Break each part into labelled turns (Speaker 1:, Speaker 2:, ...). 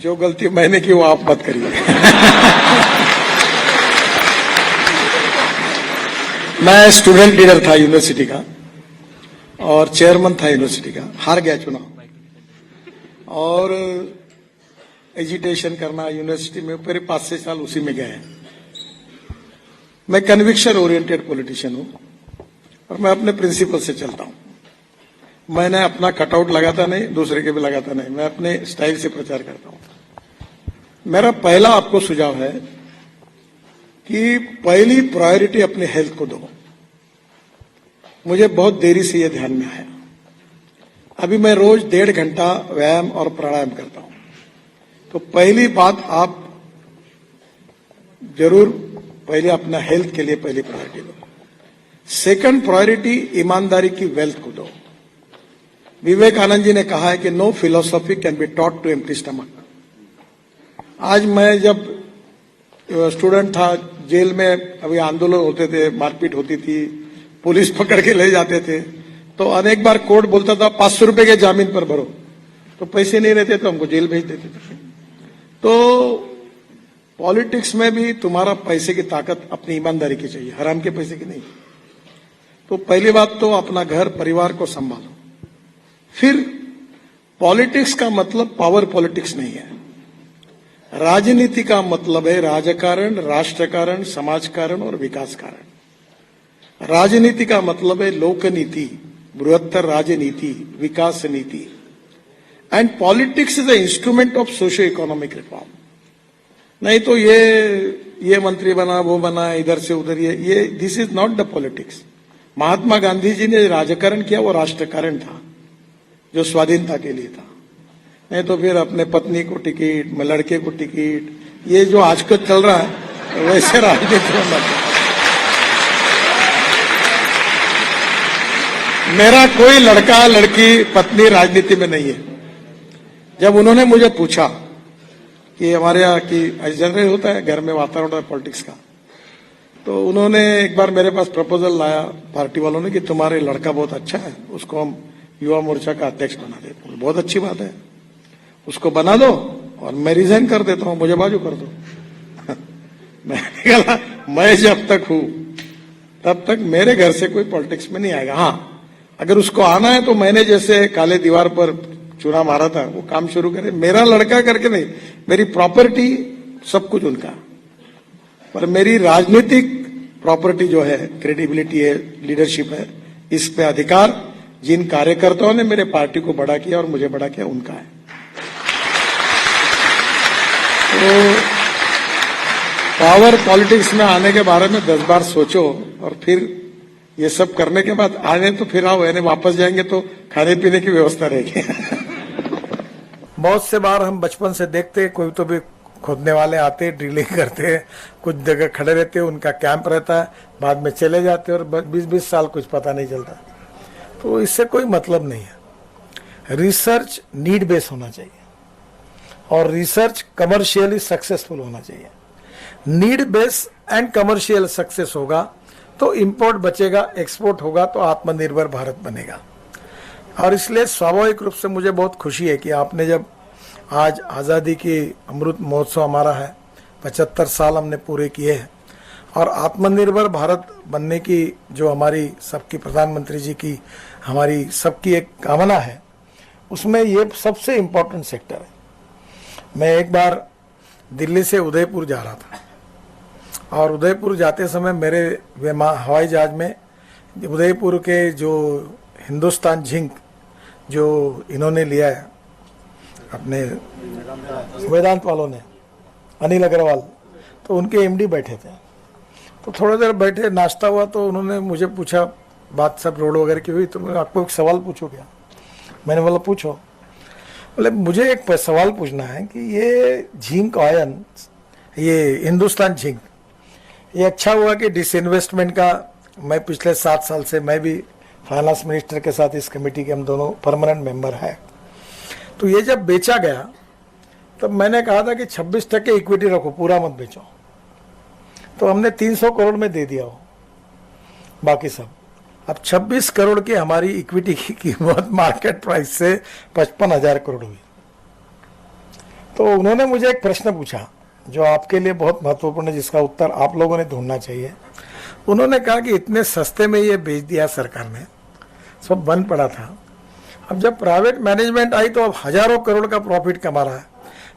Speaker 1: जो गलती मैंने की वो आप मत करिए। मैं स्टूडेंट लीडर था यूनिवर्सिटी का और चेयरमैन था यूनिवर्सिटी का, हार गया चुनाव और एजिटेशन करना यूनिवर्सिटी में पूरे 5-6 साल उसी में गए। मैं कन्विक्शन ओरिएंटेड पॉलिटिशियन हूं और मैं अपने प्रिंसिपल से चलता हूं। मैंने अपना कटआउट लगाता नहीं, दूसरे के भी लगाता नहीं, मैं अपने स्टाइल से प्रचार करता हूं। मेरा पहला आपको सुझाव है कि पहली प्रायोरिटी अपने हेल्थ को दो। मुझे बहुत देरी से यह ध्यान में आया। अभी मैं रोज 1.5 घंटा व्यायाम और प्राणायाम करता हूं। तो पहली बात आप जरूर पहले अपना हेल्थ के लिए पहली प्रायोरिटी दो। सेकंड प्रायोरिटी ईमानदारी की वेल्थ को दो। विवेकानंद जी ने कहा है कि no philosophy can be taught to empty stomach. आज मैं जब स्टूडेंट था, जेल में अभी आंदोलन होते थे, मारपीट होती थी, पुलिस पकड़ के ले जाते थे, तो अनेक बार कोर्ट बोलता था 500 रुपए के जामीन पर भरो, तो पैसे नहीं रहते तो हमको जेल भेज देते थे। तो पॉलिटिक्स में भी तुम्हारा पैसे की ताकत अपनी ईमानदारी की चाहिए, हराम के पैसे की नहीं। तो पहली बात तो अपना घर परिवार को संभालो। फिर पॉलिटिक्स का मतलब पावर पॉलिटिक्स नहीं है। राजनीति का मतलब है राजकारण, राष्ट्रकारण, समाजकारण और विकास कारण। राजनीति का मतलब है लोकनीति, बृहत्तर राजनीति, विकास नीति। And politics is the instrument of socio economic reform. नहीं तो ये मंत्री बना, वो बना, इधर से उधर, ये this is not the politics. Mahatma Gandhi ji ने राजकारण किया, वो राष्ट्रकारण था जो स्वाधीनता के लिए था। नहीं तो फिर अपने पत्नी को टिकट, मैं लड़के को टिकट, ये जो आजकल चल रहा है वैसे राजनीति होना चाहिए। मेरा कोई लड़का लड़की पत्नी राजनीति में नहीं है। जब उन्होंने मुझे पूछा कि हमारे यहाँ की जनरल होता है घर में वातावरण पॉलिटिक्स का, तो उन्होंने एक बार मेरे पास प्रपोजल लाया पार्टी वालों ने कि तुम्हारे लड़का बहुत अच्छा है, उसको हम युवा मोर्चा का अध्यक्ष बना देते। बहुत अच्छी बात है, उसको बना दो और मैं रिजाइन कर देता हूं, मुझे बाजू कर दो। मैंने कहा मैं जब तक हूं तब तक मेरे घर से कोई पॉलिटिक्स में नहीं आएगा। हाँ, अगर उसको आना है तो मैंने जैसे काले दीवार पर चूना मारा था वो काम शुरू करे। मेरा लड़का करके नहीं, मेरी प्रॉपर्टी सब कुछ उनका, पर मेरी राजनीतिक प्रॉपर्टी जो है, क्रेडिबिलिटी है, लीडरशिप है, इस पे अधिकार जिन कार्यकर्ताओं ने मेरे पार्टी को बड़ा किया और मुझे बड़ा किया उनका है। तो पावर पॉलिटिक्स में आने के बारे में 10 बार सोचो और फिर ये सब करने के बाद आने तो फिर आओ, यानी वापस जाएंगे तो खाने पीने की व्यवस्था रहेगी।
Speaker 2: बहुत से बार हम बचपन से देखते, कोई तो भी खोदने वाले आते, ड्रिलिंग करते, कुछ जगह खड़े रहते, उनका कैंप रहता है, बाद में चले जाते और 20-20 साल कुछ पता नहीं चलता। तो इससे कोई मतलब नहीं है। रिसर्च नीड बेस होना चाहिए और रिसर्च कमर्शियली सक्सेसफुल होना चाहिए। Need base and commercial success होगा तो इंपोर्ट बचेगा, एक्सपोर्ट होगा तो आत्मनिर्भर भारत बनेगा। और इसलिए स्वाभाविक रूप से मुझे बहुत खुशी है कि आपने जब आज आज़ादी की अमृत महोत्सव हमारा है, 75 साल हमने पूरे किए हैं और आत्मनिर्भर भारत बनने की जो हमारी सबकी प्रधानमंत्री जी की, हमारी सबकी एक कामना है, उसमें ये सबसे इम्पोर्टेंट सेक्टर है। मैं एक बार दिल्ली से उदयपुर जा रहा था और उदयपुर जाते समय मेरे हवाई जहाज में उदयपुर के जो हिंदुस्तान जिंक जो इन्होंने लिया है अपने वेदांत वालों ने, अनिल अग्रवाल, तो उनके एमडी बैठे थे। तो थोड़ा देर बैठे, नाश्ता हुआ तो उन्होंने मुझे पूछा, बात सब रोड वगैरह की हुई, तो मैं आपको एक सवाल पूछूं क्या? मैंने बोला पूछो। बोले मुझे एक सवाल पूछना है कि ये जिंक आयन, ये हिंदुस्तान जिंक, ये अच्छा हुआ कि डिसइन्वेस्टमेंट का, मैं पिछले 7 साल से मैं भी फाइनेंस मिनिस्टर के साथ इस कमेटी के हम दोनों परमानेंट मेंबर हैं। तो ये जब बेचा गया तब मैंने कहा था कि 26% इक्विटी रखो, पूरा मत बेचो। तो हमने 300 करोड़ में दे दिया हो बाकी सब। अब 26 करोड़ की हमारी इक्विटी की कीमत मार्केट प्राइस से 55,000 करोड़ हुई। तो उन्होंने मुझे एक प्रश्न पूछा जो आपके लिए बहुत महत्वपूर्ण है, जिसका उत्तर आप लोगों ने ढूंढना चाहिए। उन्होंने कहा कि इतने सस्ते में ये बेच दिया सरकार ने, सब बंद पड़ा था, अब जब प्राइवेट मैनेजमेंट आई तो अब हजारों करोड़ का प्रॉफिट कमा रहा है।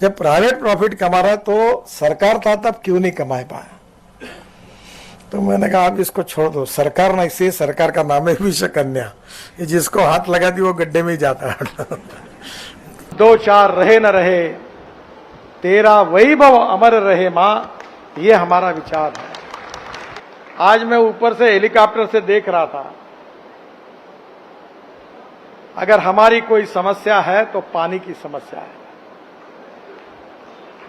Speaker 2: जब प्राइवेट प्रॉफिट कमा रहा है तो सरकार था तब क्यों नहीं कमा पाया? तो मैंने कहा आप इसको छोड़ दो, सरकार नहीं, से सरकार का नाम है विषकन्या, ये जिसको हाथ लगा दी वो गड्ढे में ही जाता है।
Speaker 3: दो चार रहे न रहे, तेरा वैभव अमर रहे मां, ये हमारा विचार है। आज मैं ऊपर से हेलीकॉप्टर से देख रहा था, अगर हमारी कोई समस्या है तो पानी की समस्या है।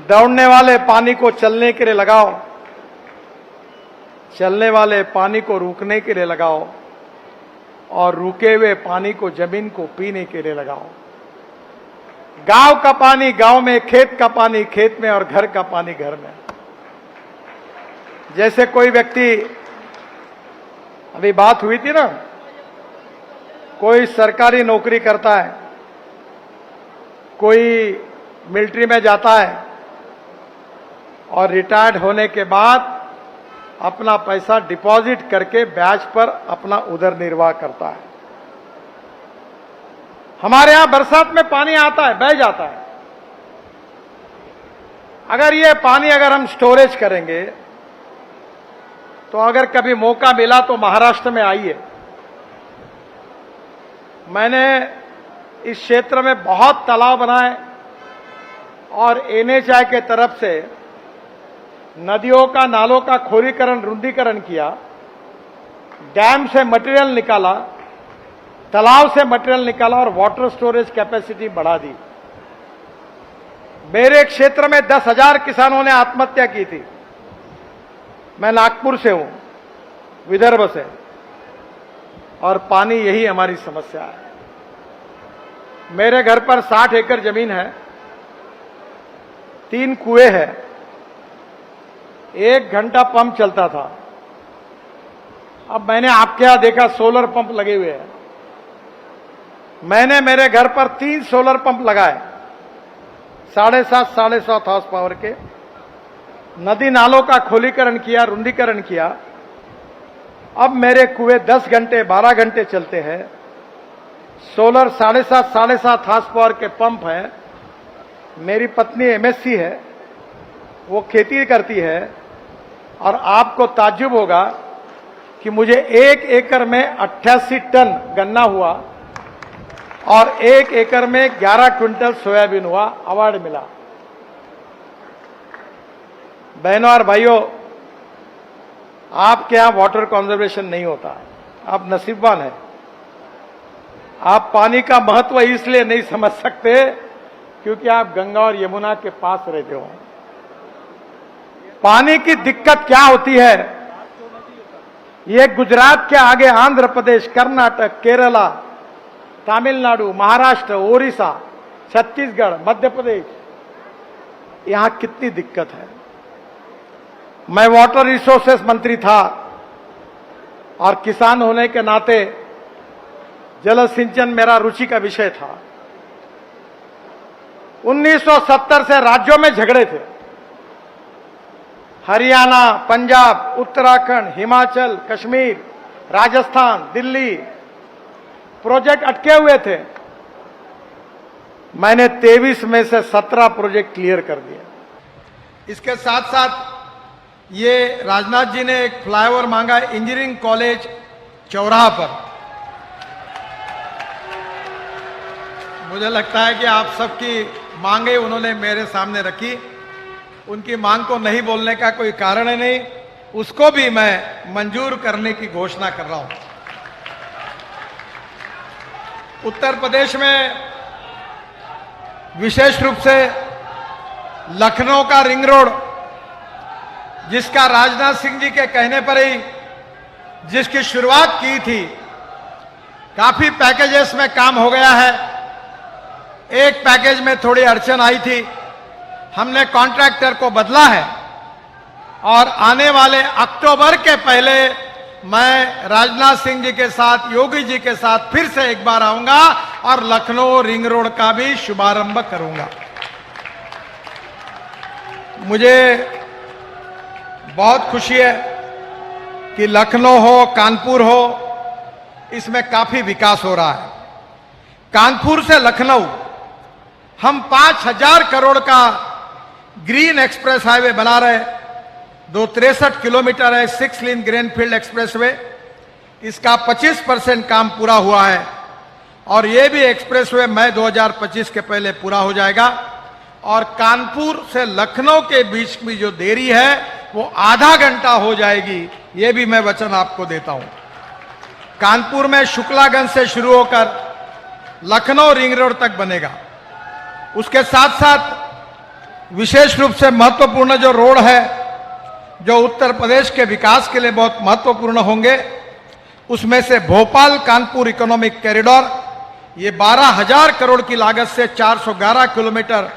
Speaker 3: दौड़ने वाले पानी को चलने के लिए लगाओ, चलने वाले पानी को रुकने के लिए लगाओ, और रुके हुए पानी को जमीन को पीने के लिए लगाओ। गांव का पानी गांव में, खेत का पानी खेत में, और घर का पानी घर में। जैसे कोई व्यक्ति, अभी बात हुई थी ना, कोई सरकारी नौकरी करता है, कोई मिलिट्री में जाता है और रिटायर्ड होने के बाद अपना पैसा डिपॉजिट करके ब्याज पर अपना उदर निर्वाह करता है। हमारे यहां बरसात में पानी आता है, बह जाता है। अगर ये पानी अगर हम स्टोरेज करेंगे तो अगर कभी मौका मिला तो महाराष्ट्र में आइए। मैंने इस क्षेत्र में बहुत तालाब बनाए और एनएचआई के तरफ से नदियों का, नालों का खोरीकरण, रुंदीकरण किया, डैम से मटेरियल निकाला, तालाब से मटेरियल निकाला और वाटर स्टोरेज कैपेसिटी बढ़ा दी। मेरे क्षेत्र में 10,000 किसानों ने आत्महत्या की थी। मैं नागपुर से हूं, विदर्भ से, और पानी यही हमारी समस्या है। मेरे घर पर 60 एकड़ जमीन है, 3 कुएं हैं, 1 घंटा पंप चलता था। अब मैंने आपके यहां देखा सोलर पंप लगे हुए हैं। मैंने मेरे घर पर 3 सोलर पंप लगाए, 7.5 हॉर्स पावर के। नदी नालों का खोलीकरण किया, रुंदीकरण किया। अब मेरे कुएं 10 घंटे 12 घंटे चलते हैं। सोलर 7.5 हॉर्स पावर के पंप हैं। मेरी पत्नी एमएससी है, वो खेती करती है, और आपको ताज्जुब होगा कि मुझे 1 एकड़ में 88 टन गन्ना हुआ और 1 एकड़ में 11 क्विंटल सोयाबीन हुआ, अवार्ड मिला। बहनों और भाइयों, आपके यहां वाटर कंजर्वेशन नहीं होता, आप नसीबवान हैं। आप पानी का महत्व इसलिए नहीं समझ सकते क्योंकि आप गंगा और यमुना के पास रहते हो। पानी की दिक्कत क्या होती है, ये गुजरात के आगे आंध्र प्रदेश, कर्नाटक, केरला, तमिलनाडु, महाराष्ट्र, ओडिशा, छत्तीसगढ़, मध्य प्रदेश, यहां कितनी दिक्कत है। मैं वाटर रिसोर्सेस मंत्री था और किसान होने के नाते जल सिंचन मेरा रुचि का विषय था। 1970 से राज्यों में झगड़े थे। हरियाणा, पंजाब, उत्तराखंड, हिमाचल, कश्मीर, राजस्थान, दिल्ली, प्रोजेक्ट अटके हुए थे। मैंने 23 में से 17 प्रोजेक्ट क्लियर कर दिए। इसके साथ साथ ये राजनाथ जी ने एक फ्लाईओवर मांगा इंजीनियरिंग कॉलेज चौराहा पर। मुझे लगता है कि आप सबकी मांगे उन्होंने मेरे सामने रखी। उनकी मांग को नहीं बोलने का कोई कारण है नहीं, उसको भी मैं मंजूर करने की घोषणा कर रहा हूं। उत्तर प्रदेश में विशेष रूप से लखनऊ का रिंग रोड, जिसका राजनाथ सिंह जी के कहने पर ही जिसकी शुरुआत की थी, काफी पैकेजेस में काम हो गया है। एक पैकेज में थोड़ी अड़चन आई थी, हमने कॉन्ट्रैक्टर को बदला है और आने वाले अक्टूबर के पहले मैं राजनाथ सिंह जी के साथ, योगी जी के साथ फिर से एक बार आऊंगा और लखनऊ रिंग रोड का भी शुभारंभ करूंगा। मुझे बहुत खुशी है कि लखनऊ हो, कानपुर हो, इसमें काफी विकास हो रहा है। कानपुर से लखनऊ हम 5,000 करोड़ का ग्रीन एक्सप्रेस हाईवे बना रहे हैं। 263 किलोमीटर है, 6 लेन ग्रीनफील्ड एक्सप्रेसवे। इसका 25% काम पूरा हुआ है और यह भी एक्सप्रेसवे मई 2025 के पहले पूरा हो जाएगा। और कानपुर से लखनऊ के बीच में जो देरी है वो आधा घंटा हो जाएगी, ये भी मैं वचन आपको देता हूं। कानपुर में शुक्लागंज से शुरू होकर लखनऊ रिंग रोड तक बनेगा। उसके साथ साथ विशेष रूप से महत्वपूर्ण जो रोड है, जो उत्तर प्रदेश के विकास के लिए बहुत महत्वपूर्ण होंगे, उसमें से भोपाल कानपुर इकोनॉमिक कॉरिडोर, ये 12,000 करोड़ की लागत से 411 किलोमीटर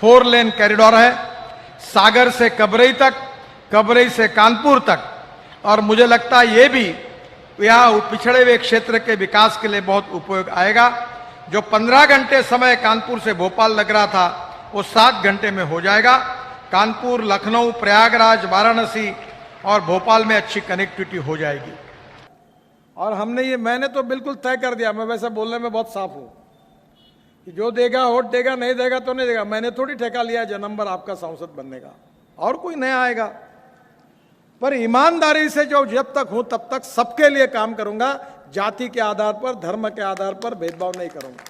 Speaker 3: 4 लेन कॉरिडोर है। सागर से कबरई तक, कबरई से कानपुर तक। और मुझे लगता है ये भी यहाँ पिछड़े हुए क्षेत्र के विकास के लिए बहुत उपयोग आएगा। जो 15 घंटे समय कानपुर से भोपाल लग रहा था वो 7 घंटे में हो जाएगा। कानपुर, लखनऊ, प्रयागराज, वाराणसी और भोपाल में अच्छी कनेक्टिविटी हो जाएगी। और मैंने तो बिल्कुल तय कर दिया, मैं वैसे बोलने में बहुत साफ हूं कि जो देगा वोट देगा, नहीं देगा तो नहीं देगा। मैंने थोड़ी ठेका लिया जनंबर आपका सांसद बनने का, और कोई नया आएगा। पर ईमानदारी से जो जब तक हूं तब तक सबके लिए काम करूंगा। जाति के आधार पर, धर्म के आधार पर भेदभाव नहीं करूंगा।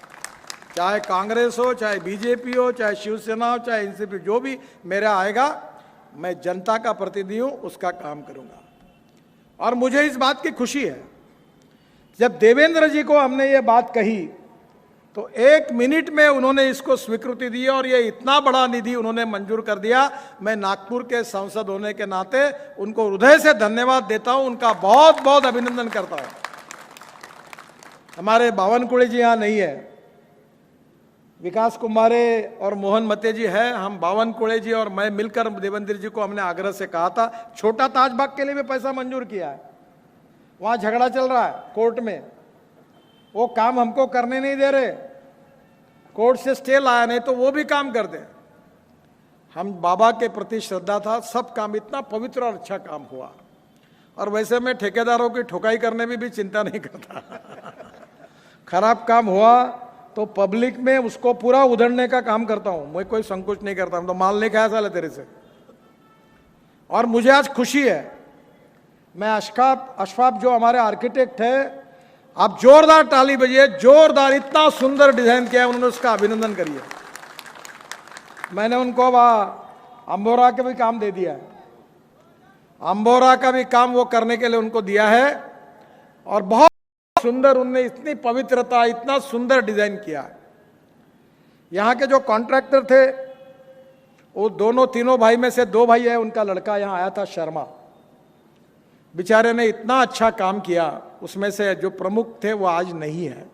Speaker 3: चाहे कांग्रेस हो, चाहे बीजेपी हो, चाहे शिवसेना हो, चाहे एनसीपी, जो भी मेरा आएगा, मैं जनता का प्रतिनिधि हूं, उसका काम करूंगा। और मुझे इस बात की खुशी है, जब देवेंद्र जी को हमने ये बात कही तो 1 मिनट में उन्होंने इसको स्वीकृति दी और ये इतना बड़ा निधि उन्होंने मंजूर कर दिया। मैं नागपुर के सांसद होने के नाते उनको हृदय से धन्यवाद देता हूं, उनका बहुत बहुत अभिनंदन करता हूं। हमारे बावनकुळे जी यहां नहीं है, विकास कुमारे और मोहन मते जी है। हम बावनकुळे जी और मैं मिलकर देवेंद्र जी को हमने आग्रह से कहा था, छोटा ताजबाग के लिए भी पैसा मंजूर किया है। वहां झगड़ा चल रहा है कोर्ट में, वो काम हमको करने नहीं दे रहे, कोर्ट से स्टे लाया, नहीं तो वो भी काम कर दे। हम बाबा के प्रति श्रद्धा था, सब काम इतना पवित्र और अच्छा काम हुआ। और वैसे मैं ठेकेदारों की ठोकाई करने में भी चिंता नहीं करता। खराब काम हुआ तो पब्लिक में उसको पूरा उधड़ने का काम करता हूं, मैं कोई संकोच नहीं करता। हम तो माल नहीं खाया साले तेरे से। और मुझे आज खुशी है, मैं अशफाक जो हमारे आर्किटेक्ट है, आप जोरदार ताली बजिए, जोरदार, इतना सुंदर डिजाइन किया है उन्होंने, उसका अभिनंदन करिए। मैंने उनको अंबोरा का भी काम दे दिया है, अंबोरा का भी काम वो करने के लिए उनको दिया है। और बहुत सुंदर, उनने इतनी पवित्रता, इतना सुंदर डिजाइन किया है। यहाँ के जो कॉन्ट्रैक्टर थे वो तीनों भाई में से 2 भाई है, उनका लड़का यहाँ आया था, शर्मा, बेचारे ने इतना अच्छा काम किया। उसमें से जो प्रमुख थे वो आज नहीं है,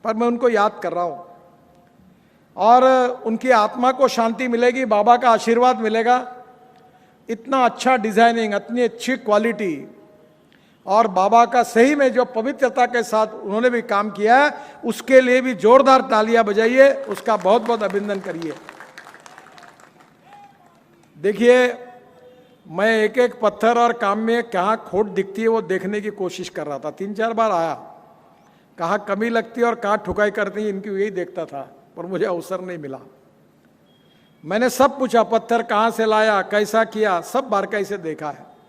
Speaker 3: पर मैं उनको याद कर रहा हूं। और उनकी आत्मा को शांति मिलेगी, बाबा का आशीर्वाद मिलेगा। इतना अच्छा डिजाइनिंग, इतनी अच्छी क्वालिटी, और बाबा का सही में जो पवित्रता के साथ उन्होंने भी काम किया है, उसके लिए भी जोरदार तालियां बजाइए, उसका बहुत बहुत अभिनंदन करिए। देखिए, मैं एक एक पत्थर और काम में कहाँ खोट दिखती है वो देखने की कोशिश कर रहा था। 3-4 बार आया, कहाँ कमी लगती है और कहाँ ठुकाई करती है, इनकी यही देखता था, पर मुझे अवसर नहीं मिला। मैंने सब पूछा, पत्थर कहाँ से लाया, कैसा किया, सब बारीकाई से देखा है।